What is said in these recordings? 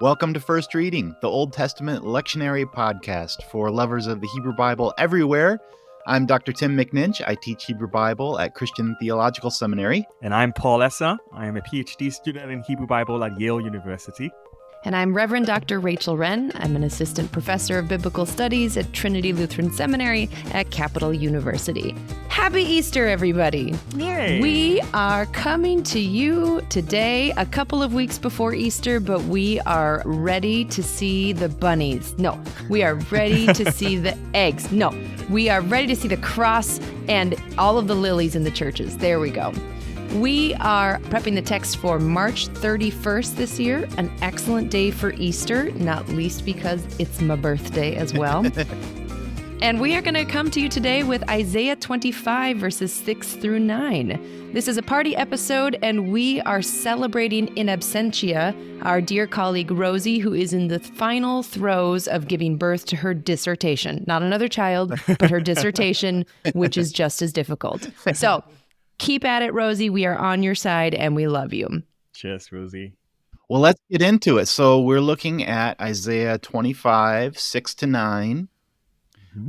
Welcome to First Reading, the Old Testament lectionary podcast for lovers of the Hebrew Bible everywhere. I'm Dr. Tim McNinch. I teach Hebrew Bible at Christian Theological Seminary. And I'm Paul Esser. I am a PhD student in Hebrew Bible at Yale University. And I'm Reverend Dr. Rachel Wren. I'm an assistant professor of biblical studies at Trinity Lutheran Seminary at Capital University. Happy Easter, everybody. Yay! We are coming to you today, a couple of weeks before Easter, but we are ready to see the bunnies. No, we are ready to see the eggs. No, we are ready to see the cross and all of the lilies in the churches. There we go. We are prepping the text for March 31st this year, an excellent day for Easter, not least because it's my birthday as well. And we are going to come to you today with Isaiah 25, verses 6 through 9. This is a party episode, and we are celebrating in absentia our dear colleague Rosie, who is in the final throes of giving birth to her dissertation. Not another child, but her dissertation, which is just as difficult. So, keep at it, Rosie. We are on your side, and we love you. Cheers, Rosie. Well, let's get into it. So we're looking at Isaiah 25, 6 to 9,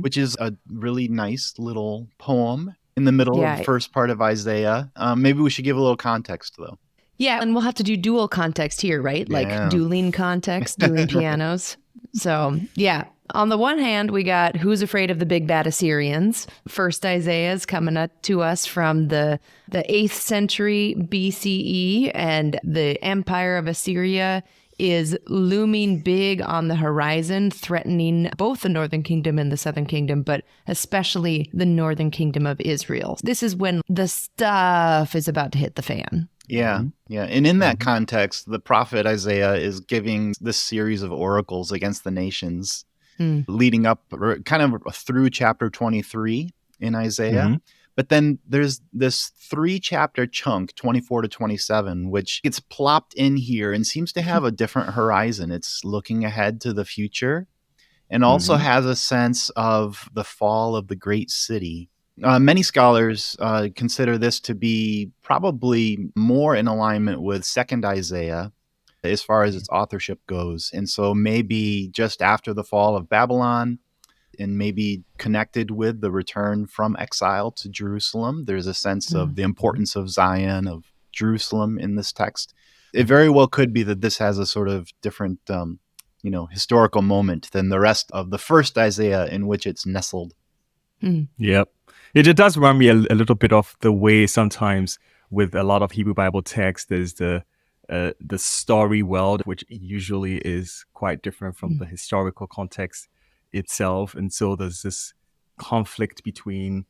which is a really nice little poem in the middle of the first part of Isaiah. Maybe we should give a little context, though. Yeah, and we'll have to do dual context here, right? Yeah. Like dueling context, dueling pianos. So, yeah. On the one hand, we got Who's Afraid of the Big Bad Assyrians? First Isaiah is coming up to us from the 8th century BCE, and the empire of Assyria is looming big on the horizon, threatening both the northern kingdom and the southern kingdom, but especially the northern kingdom of Israel. This is when the stuff is about to hit the fan. Yeah, yeah. And in that context, the prophet Isaiah is giving this series of oracles against the nations, leading up kind of through chapter 23 in Isaiah. But then there's this 3-chapter chunk, 24 to 27, which gets plopped in here and seems to have a different horizon. It's looking ahead to the future and also has a sense of the fall of the great city. Many scholars consider this to be probably more in alignment with 2nd Isaiah as far as its authorship goes. And so maybe just after the fall of Babylon and maybe connected with the return from exile to Jerusalem, there's a sense of the importance of Zion, of Jerusalem in this text. It very well could be that this has a sort of different, historical moment than the rest of the first Isaiah in which it's nestled. Yep. It does remind me a little bit of the way sometimes with a lot of Hebrew Bible text, there's the story world, which usually is quite different from the historical context itself. And so there's this conflict between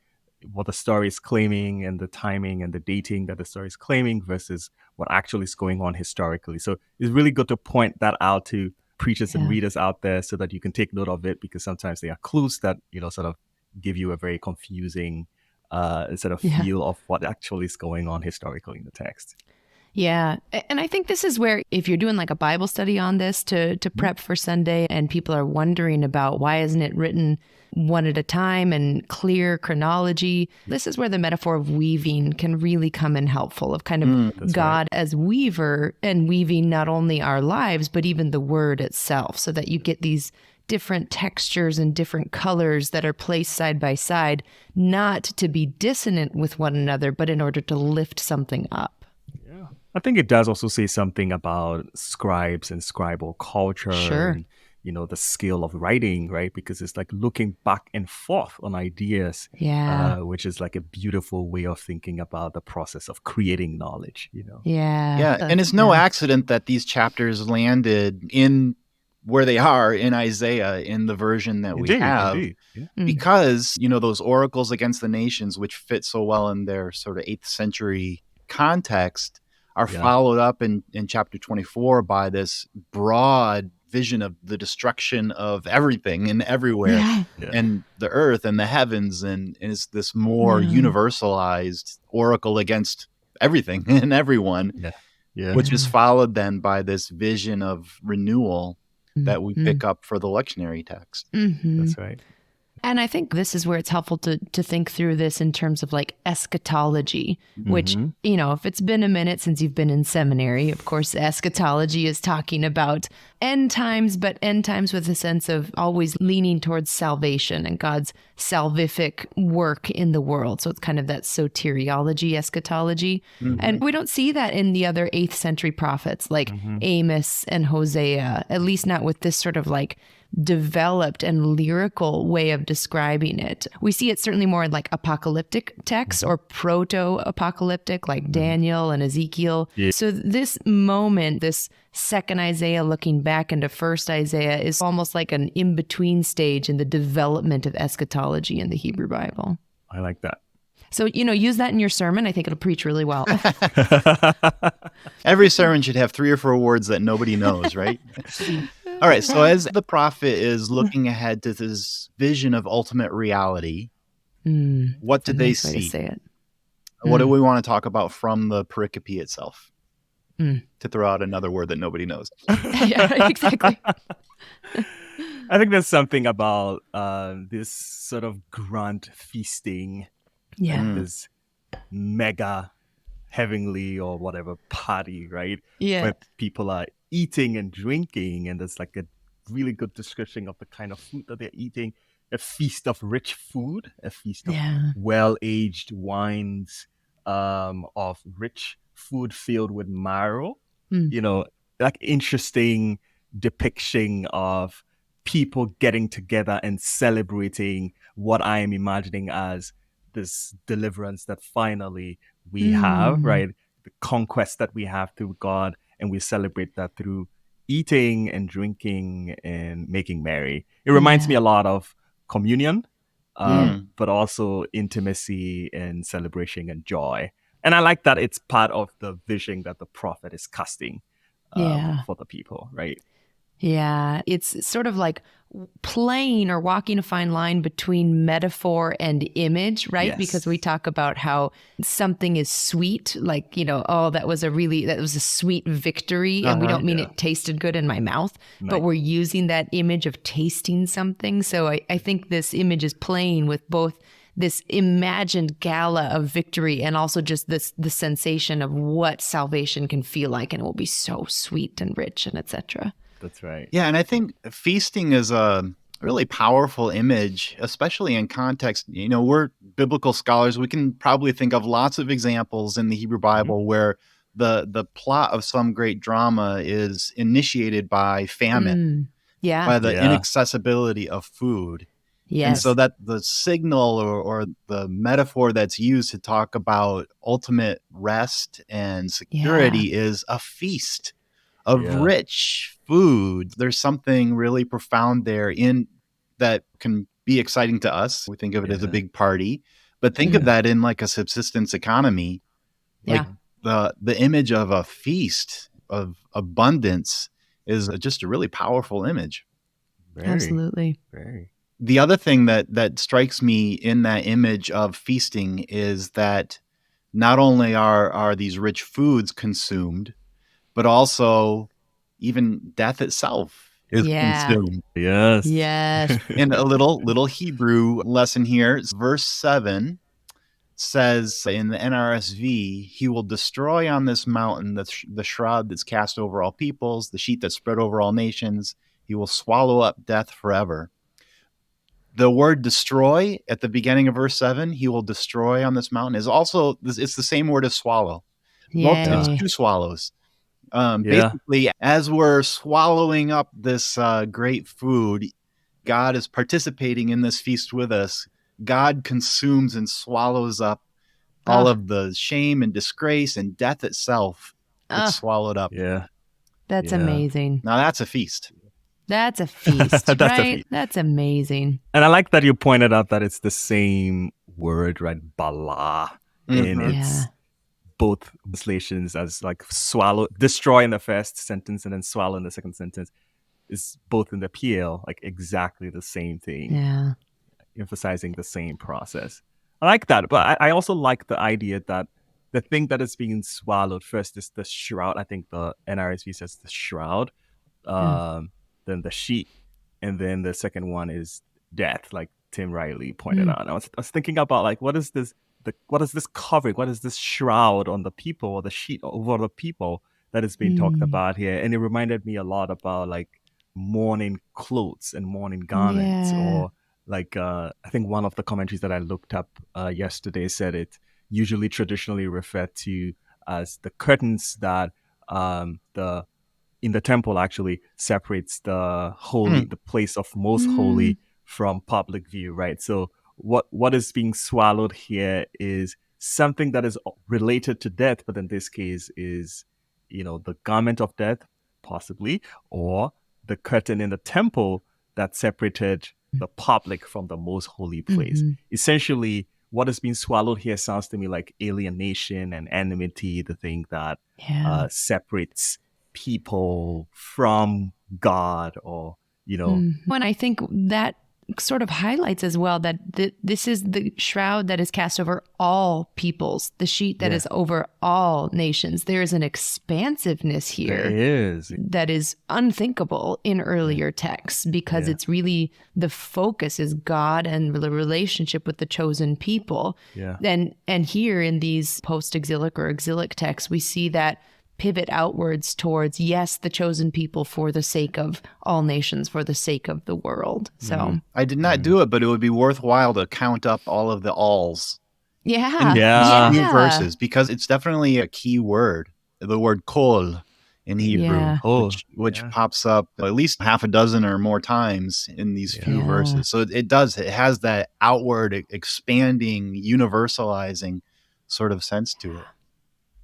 what the story is claiming and the timing and the dating that the story is claiming versus what actually is going on historically. So it's really good to point that out to preachers and readers out there so that you can take note of it, because sometimes there are clues that, sort of give you a very confusing feel of what actually is going on historically in the text. Yeah. And I think this is where, if you're doing like a Bible study on this to prep for Sunday, and people are wondering about why isn't it written one at a time and clear chronology, this is where the metaphor of weaving can really come in helpful, of kind of God as weaver and weaving not only our lives, but even the word itself, so that you get these different textures and different colors that are placed side by side, not to be dissonant with one another, but in order to lift something up. I think it does also say something about scribes and scribal culture and, the skill of writing, right? Because it's like looking back and forth on ideas, which is like a beautiful way of thinking about the process of creating knowledge, Yeah, and it's no accident that these chapters landed in where they are in Isaiah in the version that we have. Yeah. Because, those oracles against the nations, which fit so well in their sort of 8th century context, are followed up in chapter 24 by this broad vision of the destruction of everything and everywhere, and the earth and the heavens, and it's this more universalized oracle against everything and everyone, which is followed then by this vision of renewal that we pick up for the lectionary text. That's right. And I think this is where it's helpful to think through this in terms of like eschatology, which, if it's been a minute since you've been in seminary, of course, eschatology is talking about end times, but end times with a sense of always leaning towards salvation and God's salvific work in the world. So it's kind of that soteriology, eschatology. And we don't see that in the other 8th century prophets like Amos and Hosea, at least not with this sort of like developed and lyrical way of describing it. We see it certainly more in like apocalyptic texts or proto-apocalyptic like Daniel and Ezekiel. Yeah. So this moment, this second Isaiah looking back into first Isaiah is almost like an in-between stage in the development of eschatology in the Hebrew Bible. I like that. So, use that in your sermon. I think it'll preach really well. Every sermon should have 3 or 4 words that nobody knows, right? All right, so as the prophet is looking ahead to this vision of ultimate reality, what do they Nice way to see? say it. What do we want to talk about from the pericope itself? To throw out another word that nobody knows. Yeah, exactly. I think there's something about this sort of grand feasting, Yeah. this mega heavenly or whatever party, right? Yeah. Where people are eating and drinking, and there's like a really good description of the kind of food that they're eating. A feast of rich food, a feast of Yeah. well-aged wines, of rich food filled with marrow. Like interesting depiction of people getting together and celebrating what I am imagining as this deliverance that finally we have, right? The conquest that we have through God, and we celebrate that through eating and drinking and making merry. It reminds me a lot of communion, but also intimacy and celebration and joy. And I like that it's part of the vision that the prophet is casting for the people, right? Yeah, it's sort of like playing or walking a fine line between metaphor and image, right? Yes. Because we talk about how something is sweet, like, that was a sweet victory. And we don't mean it tasted good in my mouth, but we're using that image of tasting something. So I think this image is playing with both this imagined gala of victory and also just the sensation of what salvation can feel like. And it will be so sweet and rich and etc. That's right. Yeah, and I think feasting is a really powerful image, especially in context. We're biblical scholars. We can probably think of lots of examples in the Hebrew Bible where the plot of some great drama is initiated by famine, by the inaccessibility of food. Yes. And so that the signal or the metaphor that's used to talk about ultimate rest and security is a feast of rich food. There's something really profound there in that can be exciting to us. We think of it as a big party, but think of that in like a subsistence economy. Like the image of a feast of abundance is just a really powerful image. Absolutely. Very. The other thing that strikes me in that image of feasting is that not only are these rich foods consumed, but also even death itself is consumed. Yes. Yes. And a little Hebrew lesson here. Verse 7 says in the NRSV, he will destroy on this mountain the shroud that's cast over all peoples, the sheet that's spread over all nations. He will swallow up death forever. The word destroy at the beginning of verse 7, he will destroy on this mountain, is also, it's the same word as swallow. It's 2 swallows. Basically, as we're swallowing up this great food, God is participating in this feast with us. God consumes and swallows up all of the shame and disgrace and death itself. It's swallowed up. Yeah. That's amazing. Now that's a feast. That's a feast, right? That's amazing. And I like that you pointed out that it's the same word, right? Bala. And it's both translations as like swallow, destroy in the first sentence and then swallow in the second sentence is both in the PL, like exactly the same thing. Yeah. Emphasizing the same process. I like that. But I also like the idea that the thing that is being swallowed first is the shroud. I think the NRSV says the shroud. Then the sheet, and then the second one is death, like Tim Riley pointed out. I was thinking about like what is this covering? What is this shroud on the people or the sheet over the people that is being talked about here. And it reminded me a lot about like mourning clothes and mourning garments, or like I think one of the commentaries that I looked up yesterday said it usually traditionally referred to as the curtains that in the temple actually separates the holy, the place of most holy from public view, right? So what is being swallowed here is something that is related to death, but in this case is, the garment of death, possibly, or the curtain in the temple that separated the public from the most holy place. Essentially, what is being swallowed here sounds to me like alienation and enmity, the thing that separates people from God, or, And I think that sort of highlights as well that this is the shroud that is cast over all peoples, the sheet that is over all nations. There is an expansiveness here that is unthinkable in earlier texts, because it's really, the focus is God and the relationship with the chosen people. And here in these post-exilic or exilic texts, we see that pivot outwards towards, yes, the chosen people for the sake of all nations, for the sake of the world. So I did not do it, but it would be worthwhile to count up all of the alls in few verses, because it's definitely a key word, the word kol in Hebrew, which pops up at least half a dozen or more times in these few verses. So it has that outward expanding, universalizing sort of sense to it.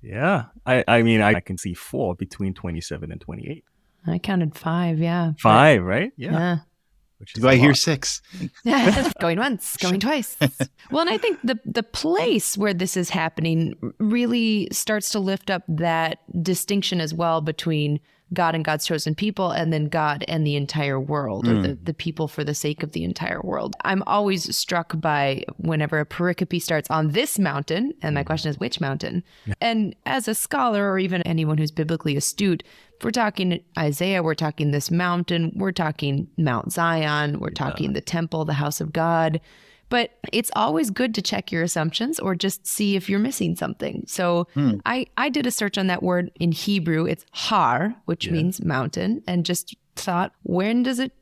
Yeah. I mean, I can see 4 between 27 and 28. I counted 5, 5, right? Yeah. Do I hear 6? Going once, going twice. Well, and I think the place where this is happening really starts to lift up that distinction as well between God and God's chosen people, and then God and the entire world, or the people for the sake of the entire world. I'm always struck by whenever a pericope starts on this mountain, and my question is, which mountain? And as a scholar, or even anyone who's biblically astute, if we're talking Isaiah, we're talking this mountain, we're talking Mount Zion, we're talking the temple, the house of God. But it's always good to check your assumptions or just see if you're missing something. So I did a search on that word in Hebrew. It's har, which means mountain, and just thought, when does it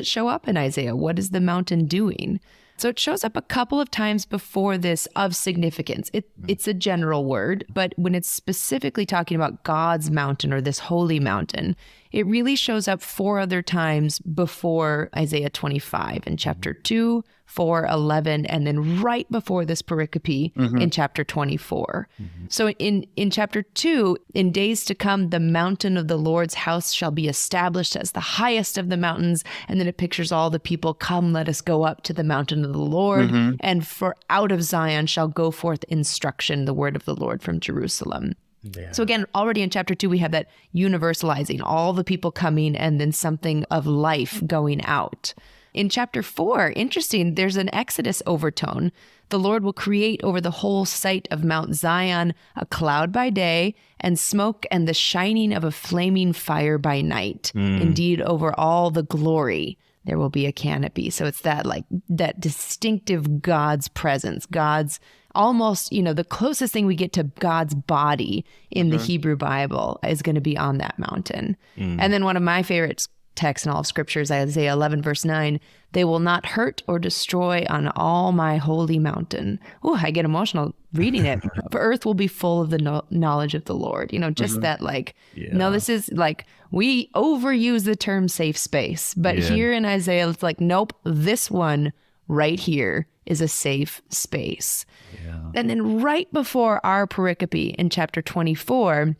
show up in Isaiah? What is the mountain doing? So it shows up a couple of times before this of significance. It's a general word, but when it's specifically talking about God's mountain or this holy mountain, it really shows up 4 other times before Isaiah 25 in chapter 2, 4, 11, and then right before this pericope in chapter 24. So in chapter 2, in days to come, the mountain of the Lord's house shall be established as the highest of the mountains. And then it pictures all the people, come, let us go up to the mountain of the Lord. And for out of Zion shall go forth instruction, the word of the Lord from Jerusalem. So again, already in chapter 2, we have that universalizing, all the people coming, and then something of life going out. In chapter 4, interesting, there's an Exodus overtone. The Lord will create over the whole site of Mount Zion a cloud by day, and smoke and the shining of a flaming fire by night. Indeed, over all the glory there will be a canopy. So it's that distinctive God's presence, God's almost, the closest thing we get to God's body in the Hebrew Bible is going to be on that mountain. And then one of my favorite texts in all of Scripture is Isaiah 11, verse 9. They will not hurt or destroy on all my holy mountain. Oh, I get emotional reading it. For earth will be full of the knowledge of the Lord. Just that no, this is we overuse the term safe space. But here in Isaiah, it's like, nope, this one right here is a safe space. And then right before our pericope in chapter 24,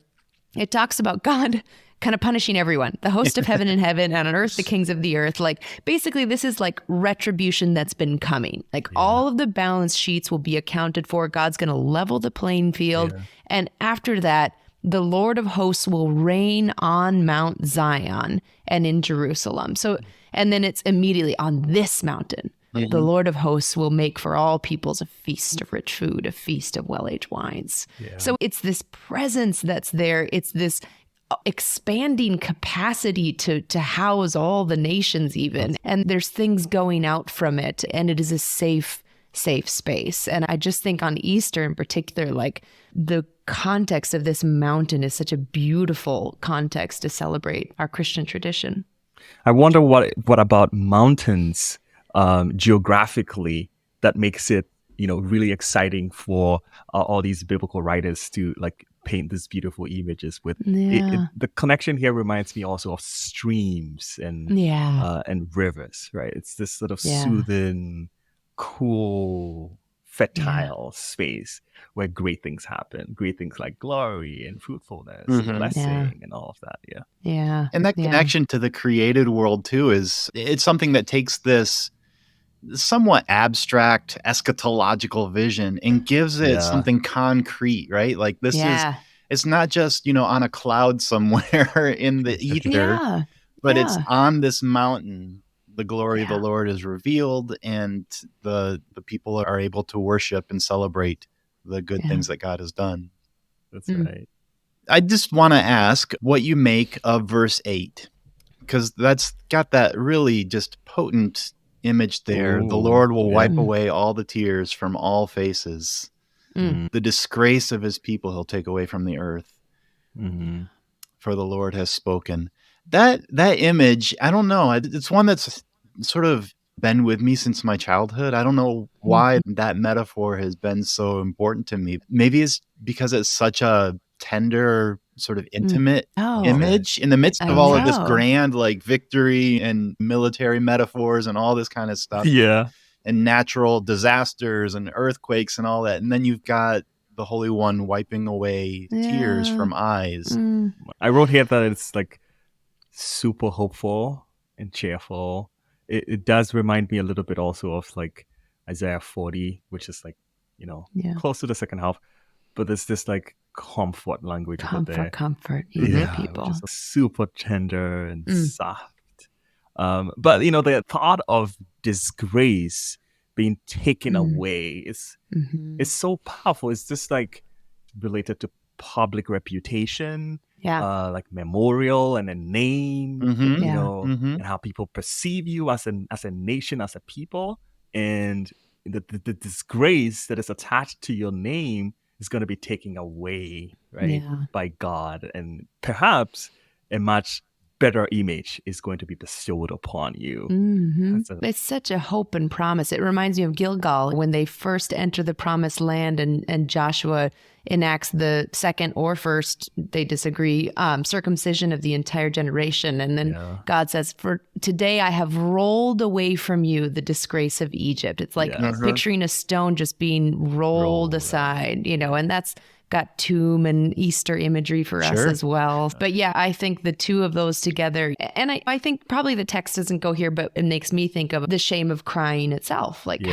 it talks about God kind of punishing everyone, the host of heaven and heaven, and on earth, the kings of the earth. Basically, this is retribution that's been coming. All of the balance sheets will be accounted for. God's going to level the playing field. And after that, the Lord of hosts will reign on Mount Zion and in Jerusalem. So, and then it's immediately on this mountain. The Lord of hosts will make for all peoples a feast of rich food, a feast of well-aged wines. So it's this presence that's there. It's this expanding capacity to house all the nations even. And there's things going out from it. And it is a safe space. And I just think on Easter in particular, the context of this mountain is such a beautiful context to celebrate our Christian tradition. I wonder what about mountains geographically that makes it, really exciting for all these biblical writers to like paint these beautiful images with. The connection here reminds me also of streams and rivers, right? It's this sort of soothing, cool, fertile space where great things happen. Great things like glory and fruitfulness and blessing and all of that. Yeah. And that connection to the created world too it's something that takes this somewhat abstract eschatological vision and gives it something concrete, right? Like this is, it's not just, on a cloud somewhere in the ether, but it's on this mountain. The glory of the Lord is revealed, and the people are able to worship and celebrate the good things that God has done. That's right. I just want to ask what you make of verse 8, because that's got that really just potent image there. The Lord will wipe away all the tears from all faces. The disgrace of his people he'll take away from the earth. For the Lord has spoken. That image, I don't know. It's one that's sort of been with me since my childhood. I don't know why that metaphor has been so important to me. Maybe it's because it's such a tender, sort of intimate image in the midst of all of this grand like victory and military metaphors and all this kind of stuff. And natural disasters and earthquakes and all that. And then you've got the Holy One wiping away tears from eyes. I wrote here that it's like super hopeful and cheerful. It does remind me a little bit also of like Isaiah 40, which is like, close to the second half. But there's this like comfort language there. Comfort, people. Which is super tender and soft. But the thought of disgrace being taken away is so powerful. It's just like related to public reputation, like memorial and a name, and how people perceive you as a nation, as a people, and the disgrace that is attached to your name is going to be taken away, right, by God, and perhaps a much better image is going to be bestowed upon you. It's such a hope and promise. It reminds me of Gilgal when they first enter the promised land and Joshua enacts the second or first, they disagree, circumcision of the entire generation. And then God says, for today I have rolled away from you the disgrace of Egypt. It's like picturing a stone just being rolled aside, and that's got tomb and Easter imagery for us as well. But I think the two of those together, and I think probably the text doesn't go here, but it makes me think of the shame of crying itself. Like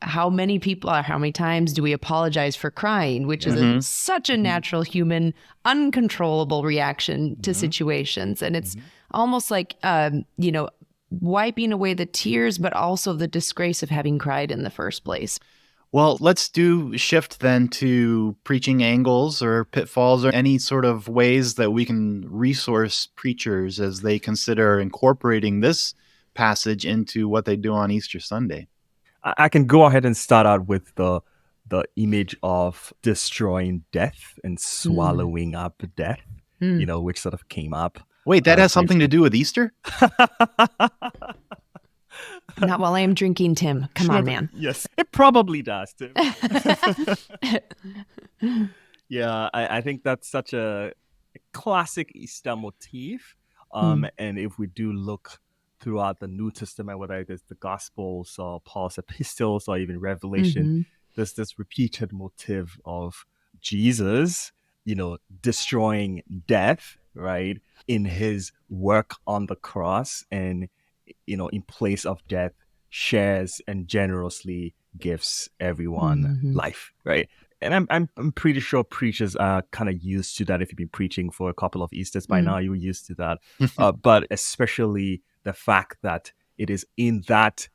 how many people, how many times do we apologize for crying, which is such a natural human, uncontrollable reaction to situations. And it's almost like, wiping away the tears, but also the disgrace of having cried in the first place. Well, let's shift then to preaching angles or pitfalls or any sort of ways that we can resource preachers as they consider incorporating this passage into what they do on Easter Sunday. I can go ahead and start out with the image of destroying death and swallowing up death, which sort of came up. Wait, that has something to do with Easter? Not while I am drinking, Tim. Come on, man. Yes, it probably does, Tim. I think that's such a classic Easter motif. And if we do look throughout the New Testament, whether it is the Gospels or Paul's epistles or even Revelation, there's this repeated motif of Jesus, destroying death, right, in his work on the cross, and in place of death, shares and generously gives everyone life, right? And I'm pretty sure preachers are kind of used to that. If you've been preaching for a couple of Easters by now, you're used to that. But especially the fact that it is in that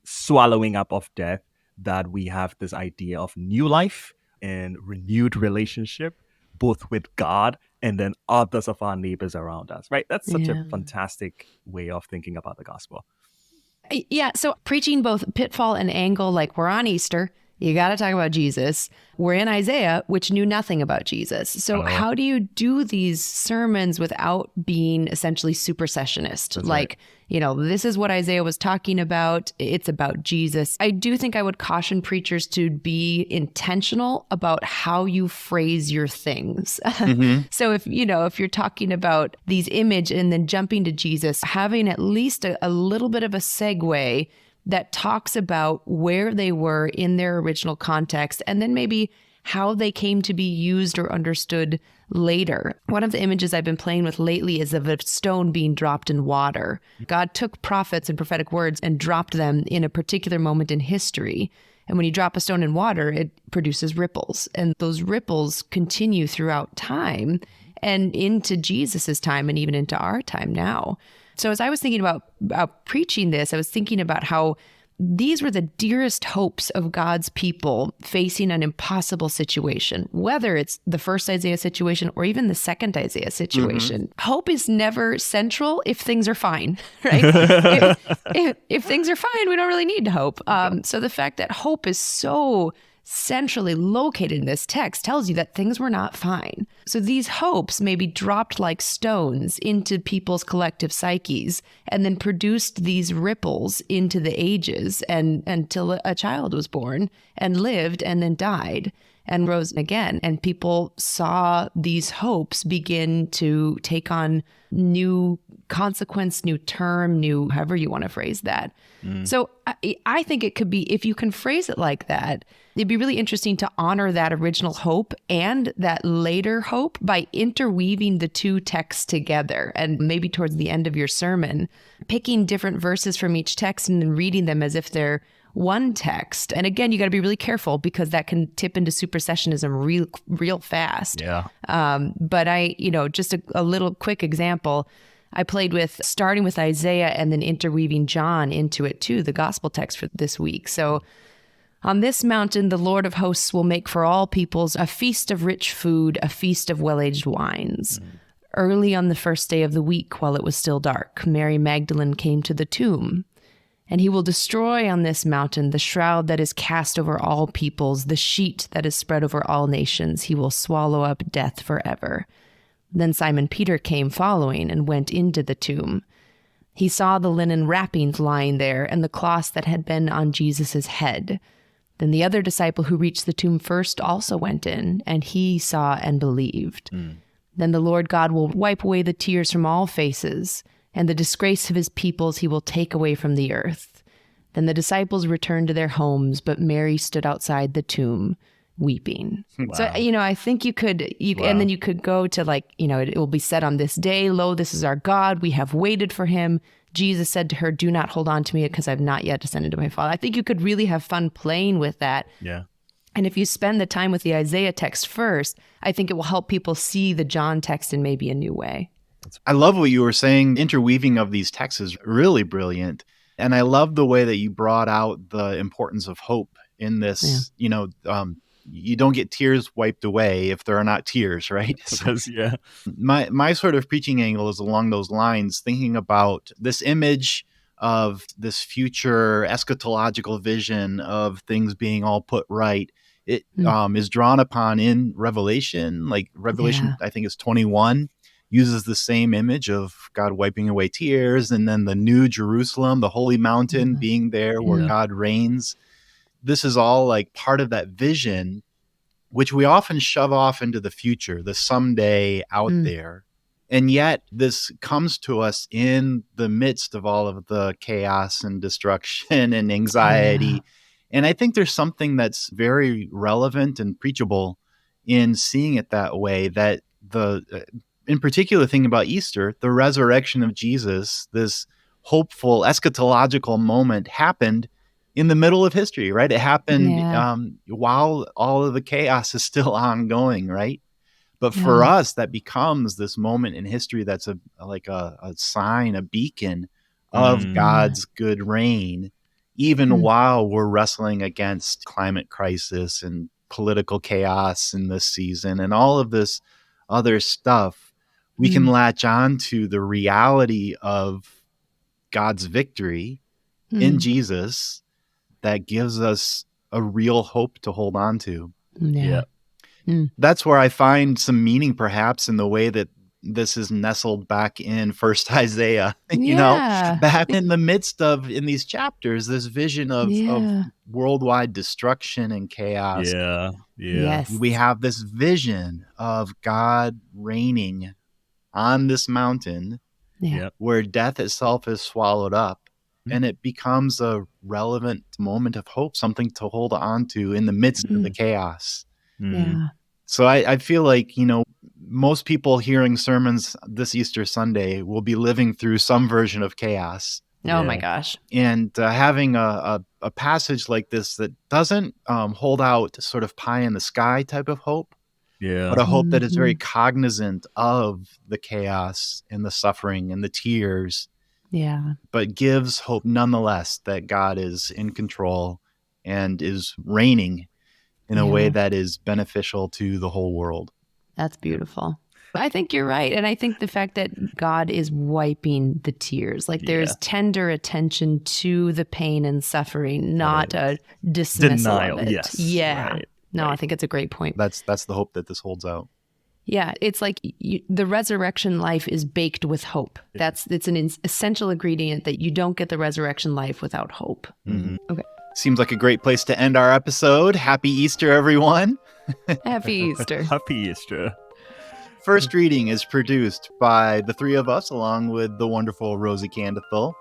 swallowing up of death that we have this idea of new life and renewed relationship, both with God and then others of our neighbors around us, right? That's such a fantastic way of thinking about the gospel. Yeah, so preaching both pitfall and angle, like we're on Easter, You got to talk about Jesus. We're in Isaiah, which knew nothing about Jesus. So how do you do these sermons without being essentially supersessionist? That's like, this is what Isaiah was talking about. It's about Jesus. I do think I would caution preachers to be intentional about how you phrase your things. So if you're talking about these image and then jumping to Jesus, having at least a little bit of a segue that talks about where they were in their original context and then maybe how they came to be used or understood later. One of the images I've been playing with lately is of a stone being dropped in water. God took prophets and prophetic words and dropped them in a particular moment in history. And when you drop a stone in water, it produces ripples. And those ripples continue throughout time and into Jesus's time and even into our time now. So as I was thinking about preaching this, I was thinking about how these were the dearest hopes of God's people facing an impossible situation, whether it's the first Isaiah situation or even the second Isaiah situation. Hope is never central if things are fine, right? if things are fine, we don't really need hope. So the fact that hope is so centrally located in this text tells you that things were not fine. So these hopes may be dropped like stones into people's collective psyches and then produced these ripples into the ages and until a child was born and lived and then died and rose again. And people saw these hopes begin to take on new consequence, new term, new, however you want to phrase that. So I think it could be, if you can phrase it like that, it'd be really interesting to honor that original hope and that later hope by interweaving the two texts together. And maybe towards the end of your sermon, picking different verses from each text and then reading them as if they're one text. And again, you got to be really careful because that can tip into supersessionism real fast. Yeah. But just a little quick example. I played with starting with Isaiah and then interweaving John into it too, the gospel text for this week. So on this mountain, the Lord of hosts will make for all peoples a feast of rich food, a feast of well-aged wines. Early on the first day of the week, while it was still dark, Mary Magdalene came to the tomb. And he will destroy on this mountain the shroud that is cast over all peoples, the sheet that is spread over all nations. He will swallow up death forever. Then Simon Peter came following and went into the tomb. He saw the linen wrappings lying there and the cloths that had been on Jesus' head. Then the other disciple who reached the tomb first also went in, and he saw and believed. Then the Lord God will wipe away the tears from all faces, and the disgrace of his peoples he will take away from the earth. Then the disciples returned to their homes, but Mary stood outside the tomb, weeping. Wow. So, I think you could, and then you could go to it will be said on this day, lo, this is our God. We have waited for him. Jesus said to her, do not hold on to me because I've not yet descended to my Father. I think you could really have fun playing with that. Yeah. And if you spend the time with the Isaiah text first, I think it will help people see the John text in maybe a new way. I love what you were saying. Interweaving of these texts is really brilliant. And I love the way that you brought out the importance of hope in this, you don't get tears wiped away if there are not tears, right? Yeah. My sort of preaching angle is along those lines, thinking about this image of this future eschatological vision of things being all put right. It is drawn upon in Revelation, I think it's 21, uses the same image of God wiping away tears, and then the new Jerusalem, the holy mountain being there where God reigns. This is all like part of that vision, which we often shove off into the future, the someday out there. And yet this comes to us in the midst of all of the chaos and destruction and anxiety. Yeah. And I think there's something that's very relevant and preachable in seeing it that way, that in particular thing about Easter, the resurrection of Jesus, this hopeful eschatological moment happened in the middle of history, right? It happened while all of the chaos is still ongoing, right? But for us, that becomes this moment in history that's a sign, a beacon of God's good reign, even while we're wrestling against climate crisis and political chaos in this season and all of this other stuff. We can latch on to the reality of God's victory in Jesus that gives us a real hope to hold on to. Yeah. That's where I find some meaning perhaps in the way that this is nestled back in First Isaiah, back in the midst of, in these chapters, this vision of worldwide destruction and chaos. Yeah. Yes. We have this vision of God reigning on this mountain where death itself is swallowed up. And it becomes a relevant moment of hope, something to hold on to in the midst of the chaos. Yeah. So I feel like, most people hearing sermons this Easter Sunday will be living through some version of chaos. Oh my gosh. And having a passage like this that doesn't hold out sort of pie in the sky type of hope, but a hope that is very cognizant of the chaos and the suffering and the tears. Yeah. But gives hope nonetheless that God is in control and is reigning in a way that is beneficial to the whole world. That's beautiful. I think you're right. And I think the fact that God is wiping the tears, like there's tender attention to the pain and suffering, not a dismissal Denial, of it. yes. Yeah. Right. No, I think it's a great point. That's the hope that this holds out. Yeah, it's like the resurrection life is baked with hope. It's an essential ingredient that you don't get the resurrection life without hope. Mm-hmm. Okay. Seems like a great place to end our episode. Happy Easter, everyone. Happy Easter. Happy Easter. First Reading is produced by the three of us, along with the wonderful Rosie Candethil.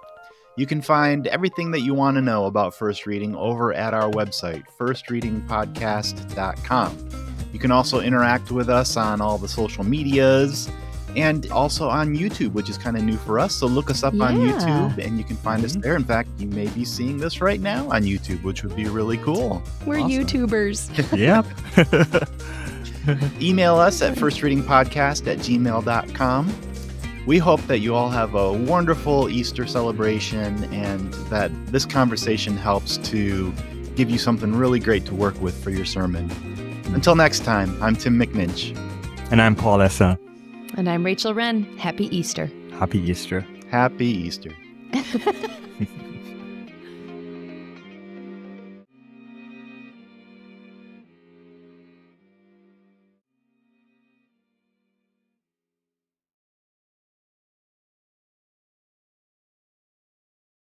You can find everything that you want to know about First Reading over at our website, firstreadingpodcast.com. You can also interact with us on all the social medias and also on YouTube, which is kind of new for us. So look us up on YouTube and you can find us there. In fact, you may be seeing this right now on YouTube, which would be really cool. We're YouTubers. Yep. Email us at firstreadingpodcast@gmail.com. We hope that you all have a wonderful Easter celebration and that this conversation helps to give you something really great to work with for your sermon. Until next time, I'm Tim McNinch. And I'm Paul Esser. And I'm Rachel Wren. Happy Easter. Happy Easter. Happy Easter.